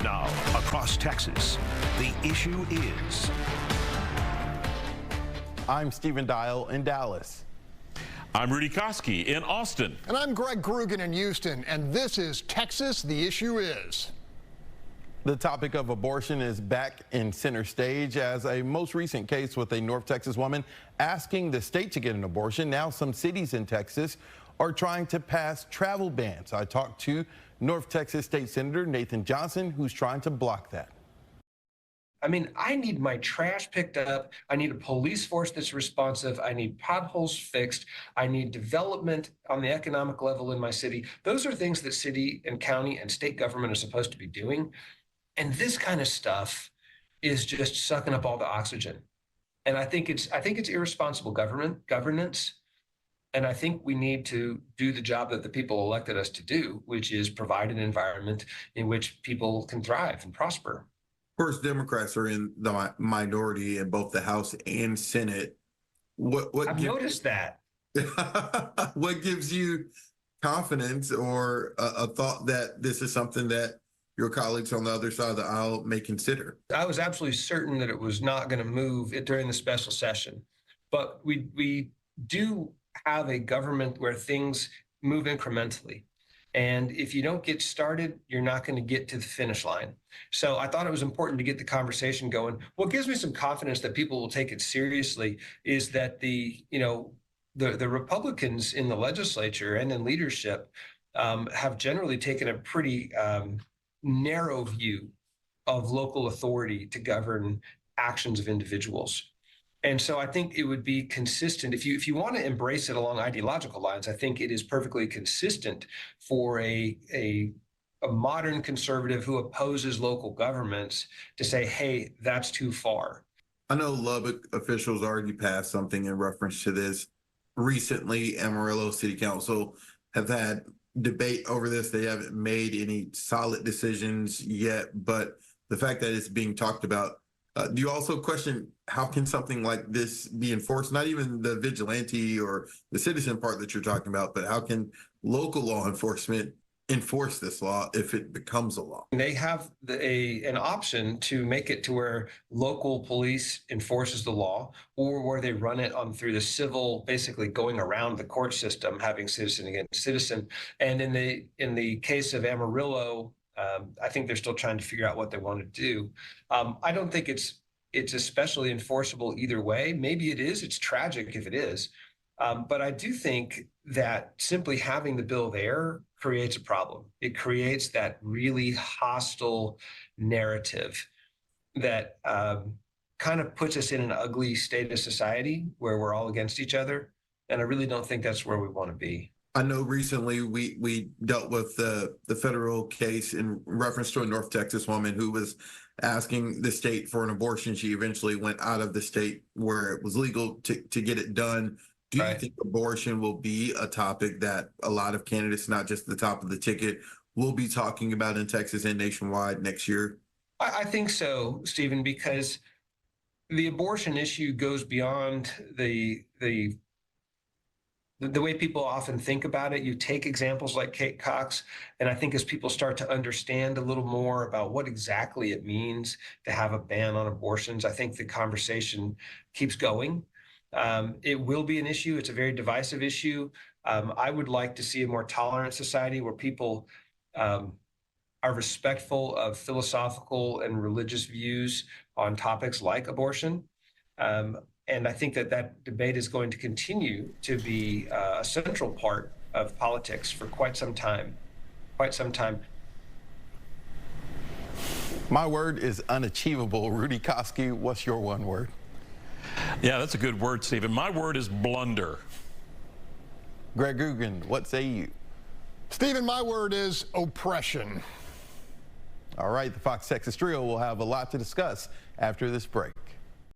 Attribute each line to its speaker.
Speaker 1: Now, across Texas, the issue is...
Speaker 2: I'm Stephen Dial in Dallas.
Speaker 3: I'm Rudy Koski in Austin.
Speaker 4: And I'm Greg Grugan in Houston, and this is Texas, the issue is.
Speaker 2: The topic of abortion is back in center stage as a most recent case with a North Texas woman asking the state to get an abortion. Now some cities in Texas are trying to pass travel bans. I talked to North Texas State Senator Nathan Johnson, who's trying to block that.
Speaker 5: I mean, I need my trash picked up. I need a police force that's responsive. I need potholes fixed. I need development on the economic level in my city. Those are things that city and county and state government are supposed to be doing. And this kind of stuff is just sucking up all the oxygen. And I think it's irresponsible governance. And I think we need to do the job that the people elected us to do, which is provide an environment in which people can thrive and prosper.
Speaker 6: Of course, Democrats are in the minority in both the House and Senate.
Speaker 5: I've noticed that.
Speaker 6: What gives you confidence or a thought that this is something that your colleagues on the other side of the aisle may consider?
Speaker 5: I was absolutely certain that it was not going to move during the special session. But we do have a government where things move incrementally. And if you don't get started, you're not going to get to the finish line. So I thought it was important to get the conversation going. What gives me some confidence that people will take it seriously is that the Republicans in the legislature and in leadership have generally taken a pretty narrow view of local authority to govern actions of individuals. And so I think it would be consistent if you want to embrace it along ideological lines. I think it is perfectly consistent for a modern conservative who opposes local governments to say, hey, that's too far.
Speaker 6: I know Lubbock officials already passed something in reference to this. Recently, Amarillo City Council have had debate over this. They haven't made any solid decisions yet, but the fact that it's being talked about, do you also question how can something like this be enforced? Not even the vigilante or the citizen part that you're talking about, but how can local law enforcement enforce this law if it becomes a law?
Speaker 5: They have an option to make it to where local police enforces the law, or where they run it through the civil, basically going around the court system, having citizen against citizen. And in the case of Amarillo, I think they're still trying to figure out what they want to do. I don't think it's especially enforceable either way. Maybe it is. It's tragic if it is. But I do think that simply having the bill there creates a problem. It creates that really hostile narrative that kind of puts us in an ugly state of society where we're all against each other. And I really don't think that's where we want to be.
Speaker 6: I know recently we dealt with the federal case in reference to a North Texas woman who was asking the state for an abortion. She eventually went out of the state where it was legal to get it done. Do you think abortion will be a topic that a lot of candidates, not just the top of the ticket, will be talking about in Texas and nationwide next year?
Speaker 5: I think so, Stephen, because the abortion issue goes beyond the way people often think about it. You take examples like Kate Cox, and I think as people start to understand a little more about what exactly it means to have a ban on abortions, I think the conversation keeps going. It will be an issue. It's a very divisive issue. I would like to see a more tolerant society where people are respectful of philosophical and religious views on topics like abortion. And I think that debate is going to continue to be a central part of politics for quite some time.
Speaker 2: My word is unachievable. Rudy Koski, what's your one word?
Speaker 3: Yeah, that's a good word, Stephen. My word is blunder.
Speaker 2: Greg Grugan, what say you?
Speaker 4: Stephen, my word is oppression.
Speaker 2: All right, the Fox Texas Trio will have a lot to discuss after this break.